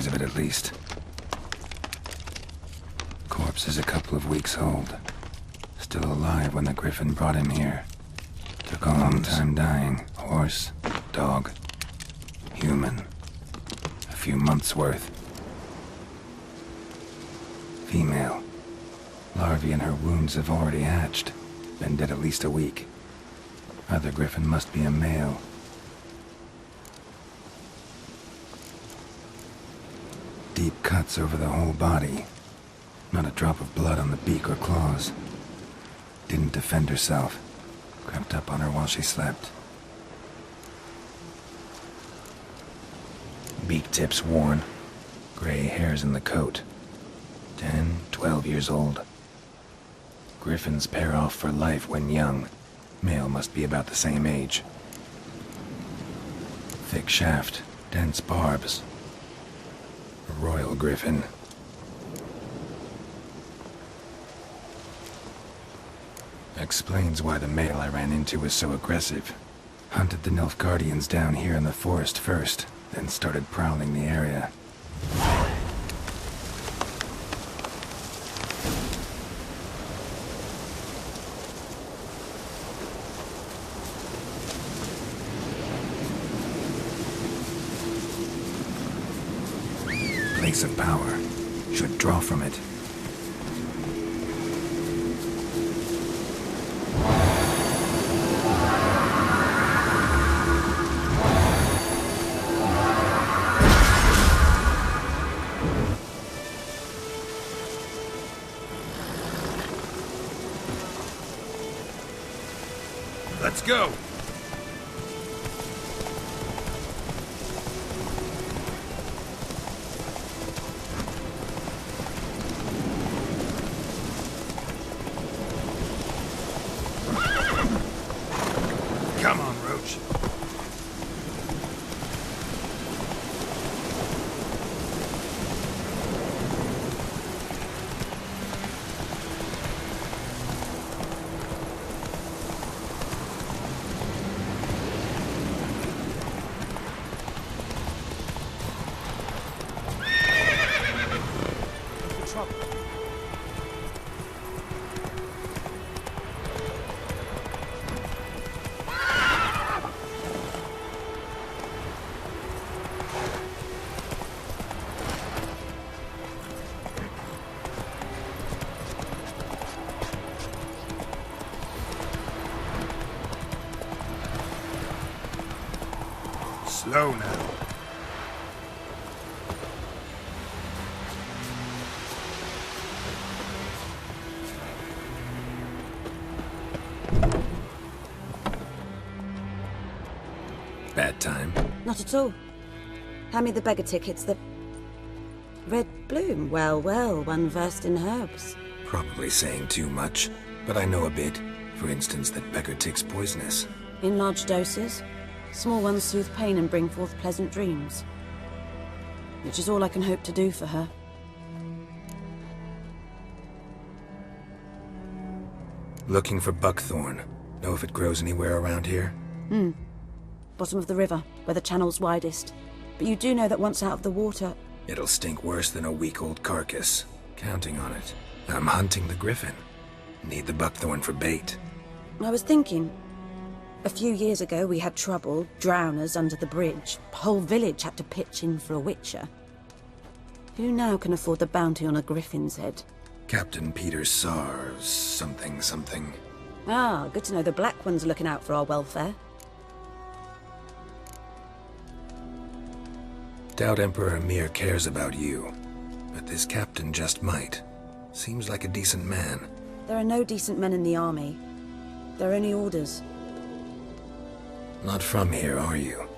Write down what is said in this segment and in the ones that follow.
signs of it at least. Corpse is a couple of weeks old. Still alive when the Griffin brought him here. Took a long time dying. Horse, dog, human. A few months' worth. Female. Larvae in her wounds have already hatched. Been dead at least a week. Other Griffin must be a male. Deep cuts over the whole body. Not a drop of blood on the beak or claws. Didn't defend herself. Crept up on her while she slept. Beak tips worn. Gray hairs in the coat. 10, 12 years old. Griffins pair off for life when young. Male must be about the same age. Thick shaft, dense barbs. A royal griffin. Explains why the male I ran into was so aggressive. Hunted the Nilfgaardians down here in the forest first, then started prowling the area. Place of power. Should draw from it. Let's go! Come on, Roach. Slow now. Bad time. Not at all. Hand me the beggar tickets. The red bloom. Well, well, one versed in herbs. Probably saying too much, but I know a bit. For instance, that beggar tick's poisonous. In large doses. Small ones soothe pain and bring forth pleasant dreams. Which is all I can hope to do for her. Looking for buckthorn. Know if it grows anywhere around here? Bottom of the river, where the channel's widest. But you do know that once out of the water... It'll stink worse than a week-old carcass. Counting on it. I'm hunting the griffin. Need the buckthorn for bait. I was thinking... A few years ago we had trouble, drowners under the bridge. Whole village had to pitch in for a witcher. Who now can afford the bounty on a griffin's head? Captain Peter Sars, something. Ah, good to know the Black One's looking out for our welfare. Doubt Emperor Emir cares about you, but this captain just might. Seems like a decent man. There are no decent men in the army. They're only orders. Not from here, are you?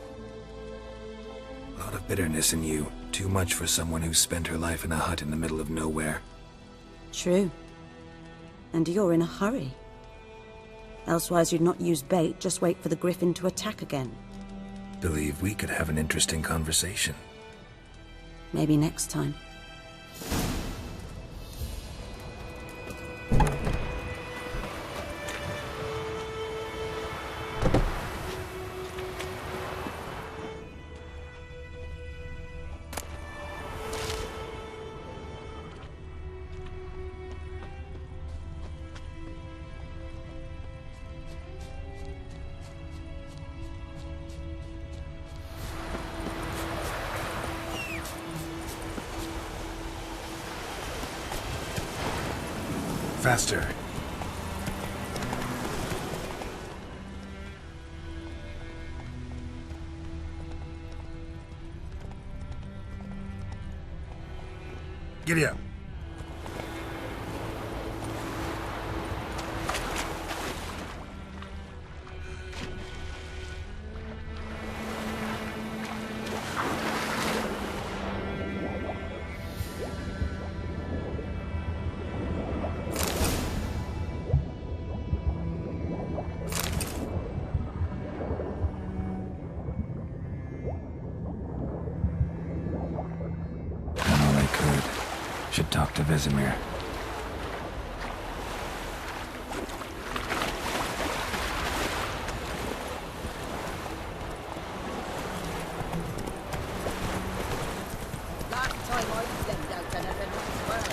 A lot of bitterness in you. Too much for someone who spent her life in a hut in the middle of nowhere. True. And you're in a hurry. Elsewise you'd not use bait, just wait for the griffin to attack again. Believe we could have an interesting conversation. Maybe next time. Faster. Giddy up. Should talk to Vesemir. Last time I stepped out anything was well.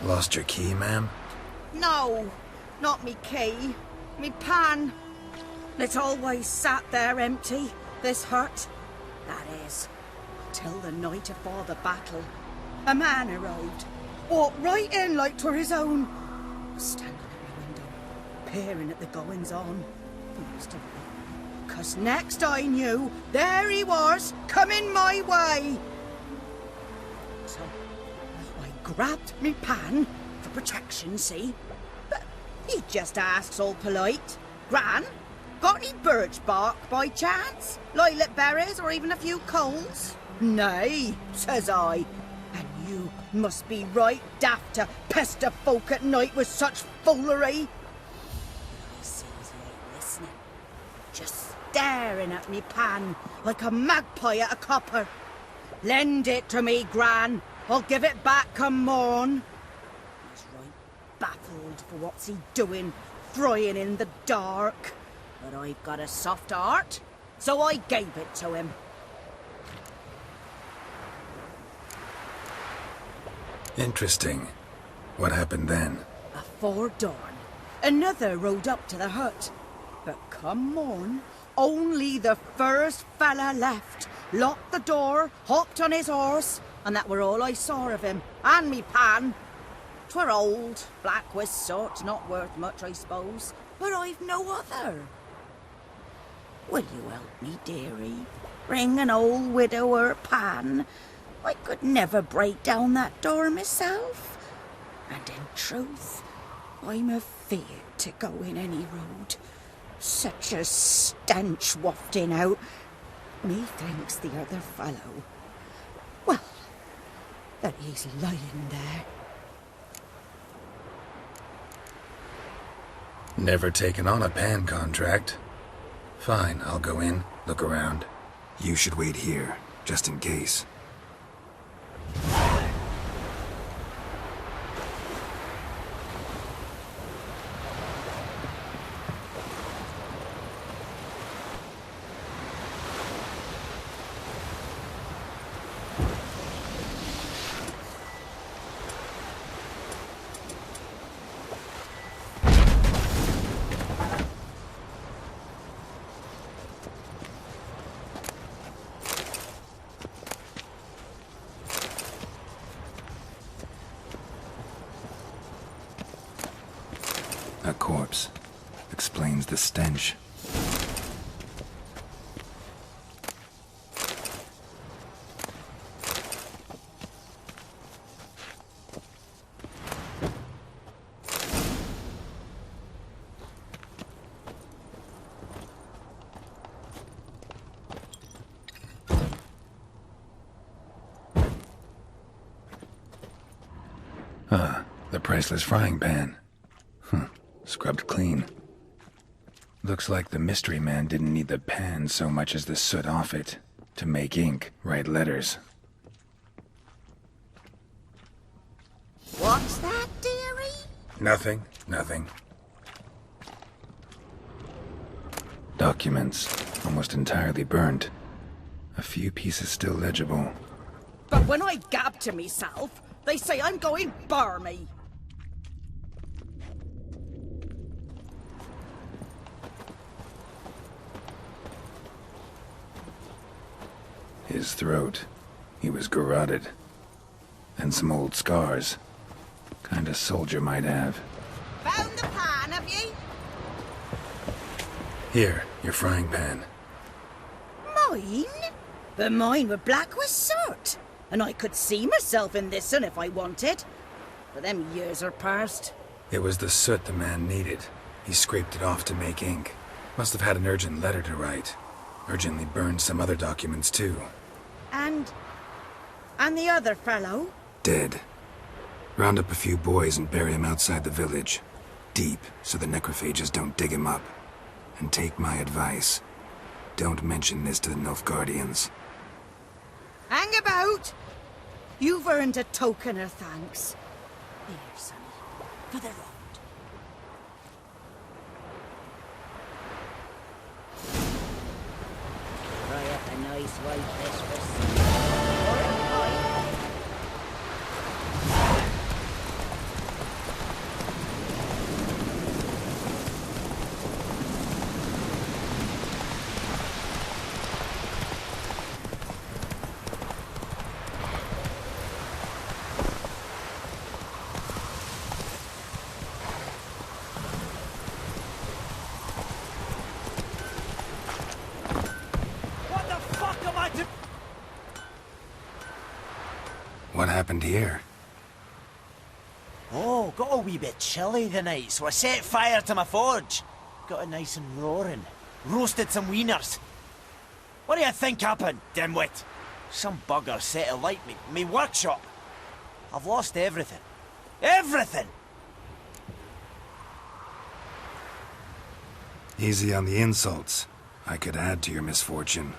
Lost your key, ma'am? No, not me key. Me pan. It's always sat there empty, this hut. That is, till the night afore the battle. A man arrived, walked right in like 'twere his own. Was standing at my window, peering at the goings-on. Must have been. 'Cause next I knew, there he was, coming my way. So, I grabbed me pan, for protection, see? But he just asks all polite, Gran, got any birch bark by chance? Lilac berries or even a few coals? Nay, says I, and you must be right daft to pester folk at night with such foolery. I sees he ain't listening, just staring at me pan like a magpie at a copper. Lend it to me, Gran. I'll give it back come morn. He's right baffled for what's he doing, frying in the dark. But I've got a soft heart, so I gave it to him. Interesting. What happened then? Afore dawn, another rode up to the hut. But come morn, only the first fella left, locked the door, hopped on his horse, and that were all I saw of him, and me pan. 'Twere old, black-wist sort, not worth much, I suppose, but I've no other. Will you help me, dearie? Bring an old widower pan. I could never break down that door myself. And in truth, I'm afeard to go in any road. Such a stench wafting out. Methinks the other fellow, well, that he's lying there. Never taken on a pan contract. Fine, I'll go in, look around. You should wait here, just in case. A corpse. Explains the stench. Ah, the priceless frying pan. Scrubbed clean. Looks like the mystery man didn't need the pan so much as the soot off it to make ink, write letters. What's that, dearie? Nothing. Documents, almost entirely burnt. A few pieces still legible. But when I gab to myself, they say I'm going barmy. His throat. He was garroted. And some old scars. Kind of soldier might have. Found the pan, have ye? Here, your frying pan. Mine? But mine were black with soot. And I could see myself in this one if I wanted. But them years are past. It was the soot the man needed. He scraped it off to make ink. Must have had an urgent letter to write. Urgently burned some other documents too. And the other fellow? Dead. Round up a few boys and bury him outside the village. Deep, so the necrophages don't dig him up. And take my advice. Don't mention this to the Nilfgaardians. Hang about! You've earned a token of thanks. Here, sonny, for the road. Fry up a nice white fish for Sam. Or a pie. What happened here? Oh, got a wee bit chilly the night, so I set fire to my forge. Got it nice and roaring. Roasted some wieners. What do you think happened, dimwit? Some bugger set alight me workshop. I've lost everything. Everything! Easy on the insults. I could add to your misfortune.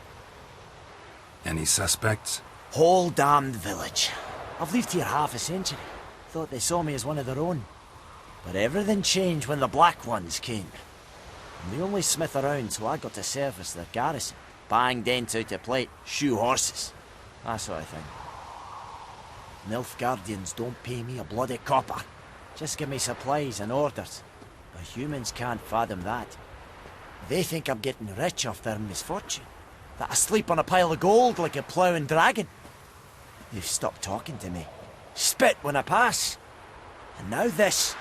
Any suspects? Whole damned village. I've lived here half a century. Thought they saw me as one of their own. But everything changed when the Black Ones came. I'm the only smith around, so I got to service their garrison. Bang dents out of plate, shoe horses. That sort of thing. Nilfgaardians don't pay me a bloody copper. Just give me supplies and orders. But humans can't fathom that. They think I'm getting rich off their misfortune. That I sleep on a pile of gold like a ploughing dragon. They've stopped talking to me. Spit when I pass. And now this.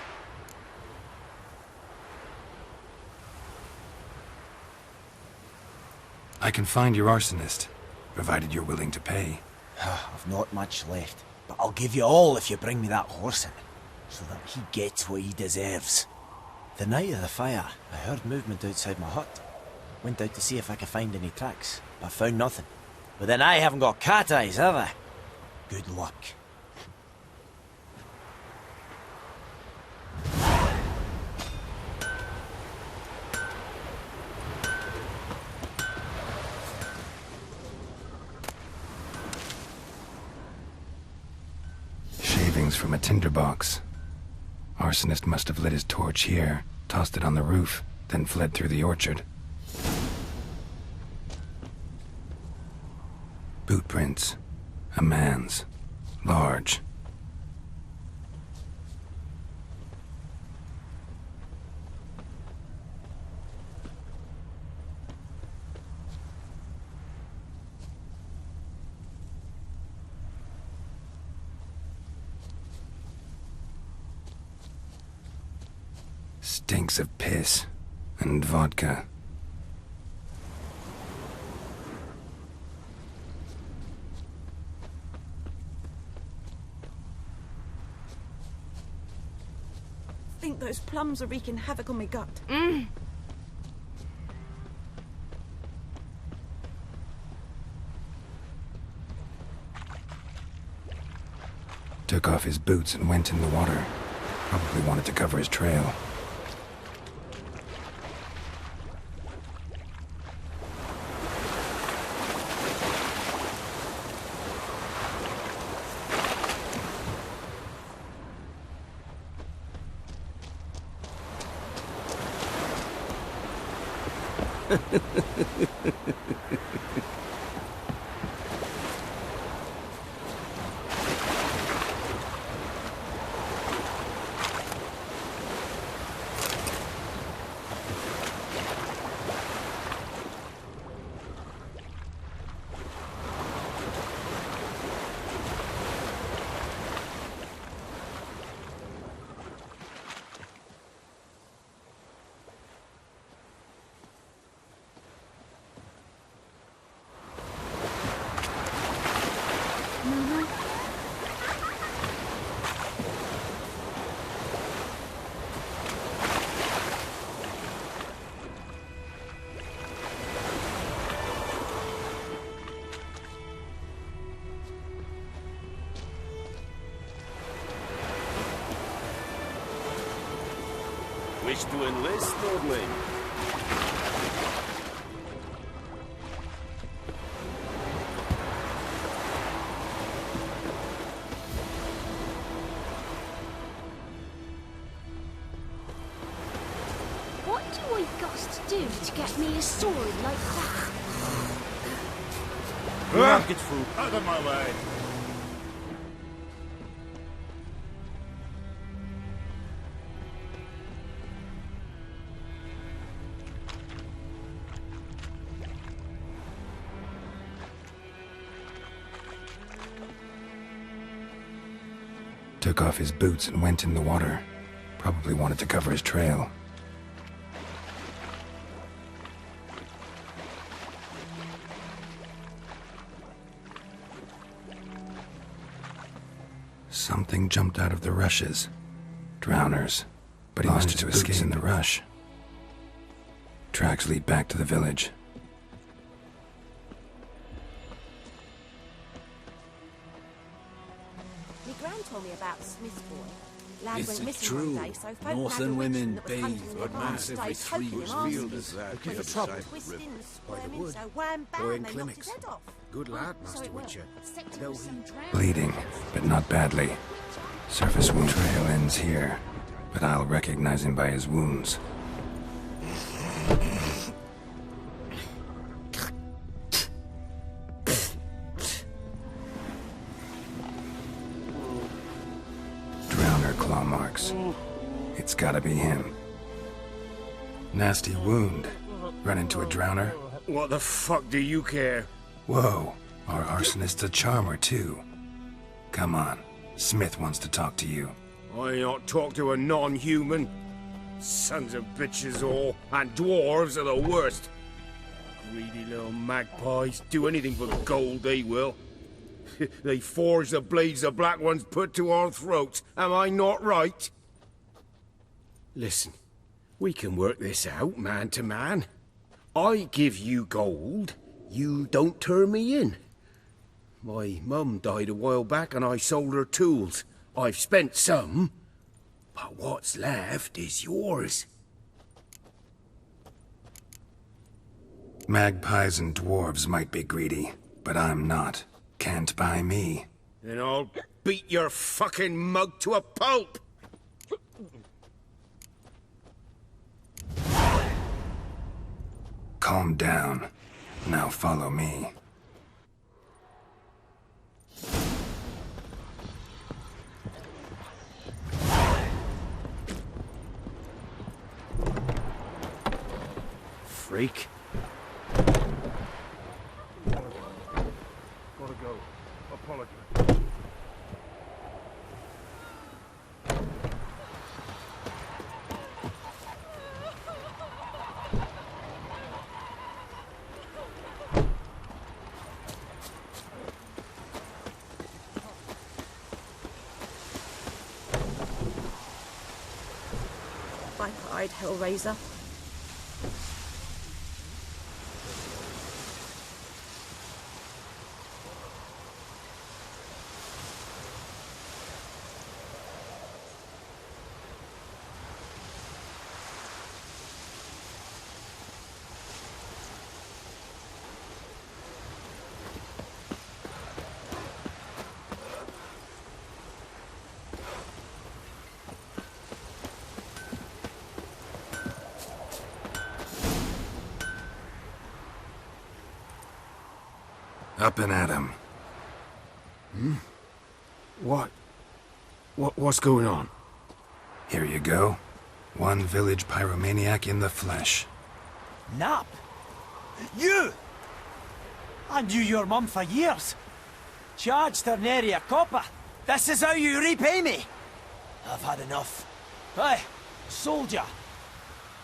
I can find your arsonist, provided you're willing to pay. I've not much left, but I'll give you all if you bring me that horse in, so that he gets what he deserves. The night of the fire, I heard movement outside my hut. Went out to see if I could find any tracks, but found nothing. But then I haven't got cat eyes, have I? Good luck. Shavings from a tinderbox. Arsonist must have lit his torch here, tossed it on the roof, then fled through the orchard. Boot prints. A man's. Large. Stinks of piss and vodka. I think those plums are wreaking havoc on my gut. Took off his boots and went in the water. Probably wanted to cover his trail. wish to enlist, Nordling? What do I got to do to get me a sword like that? Get through. Out of my way. Took off his boots and went in the water. Probably wanted to cover his trail. Something jumped out of the rushes. Drowners. But he managed to escape in the rush. Tracks lead back to the village. My gran told me about Smith's boy. Lad Is went it missing true? one day, so folk Northern had a women witch that was bathe hunting but their once barns, every days, 3 poking weeks. him Field arse. is that? When Looking the for trouble trouble. twisted and By the squirming, wood. so wham bam, Or in they knocked his clinics. head off. Good lad, So Master it will. Witcher. Except it Though was he- some drowned Bleeding, but not badly. Surface wound trail ends here, but I'll recognize him by his wounds. Drowner claw marks. It's gotta be him. Nasty wound. Run into a drowner? What the fuck do you care? Whoa, our arsonist's a charmer too. Come on, Smith wants to talk to you. I not talk to a non-human. Sons of bitches all, and dwarves are the worst. Greedy little magpies, do anything for gold they will. They forge the blades the black ones put to our throats, am I not right? Listen, we can work this out man to man. I give you gold, you don't turn me in. My mum died a while back and I sold her tools. I've spent some, but what's left is yours. Magpies and dwarves might be greedy, but I'm not. Can't buy me. Then I'll beat your fucking mug to a pulp! Calm down. Now follow me. Freak. Gotta go. Apologize. Viper-eyed Hellraiser. Up and at him. What's going on? Here you go. One village pyromaniac in the flesh. Nap? You! I knew your mum for years. Charged her nary a copper. This is how you repay me. I've had enough. Hey, soldier.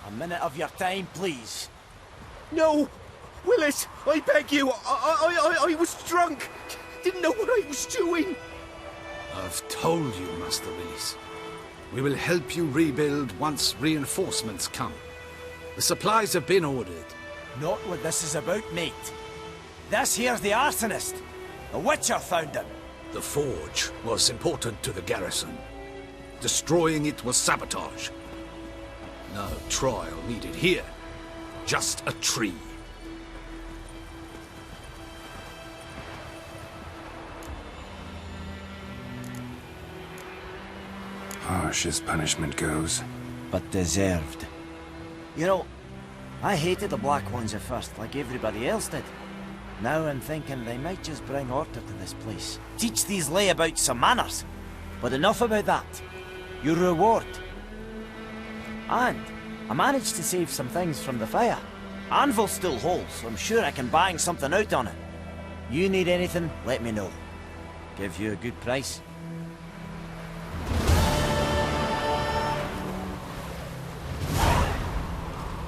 A minute of your time, please. No! Willis, I beg you, I was drunk. Didn't know what I was doing. I've told you, Master Willis. We will help you rebuild once reinforcements come. The supplies have been ordered. Not what this is about, mate. This here's the arsonist. The Witcher found him. The forge was important to the garrison. Destroying it was sabotage. No trial needed here. Just a tree. Harsh as punishment goes. But deserved. You know, I hated the Black Ones at first, like everybody else did. Now I'm thinking they might just bring order to this place. Teach these layabouts some manners. But enough about that. Your reward. And I managed to save some things from the fire. Anvil's still whole, so I'm sure I can bang something out on it. You need anything, let me know. Give you a good price.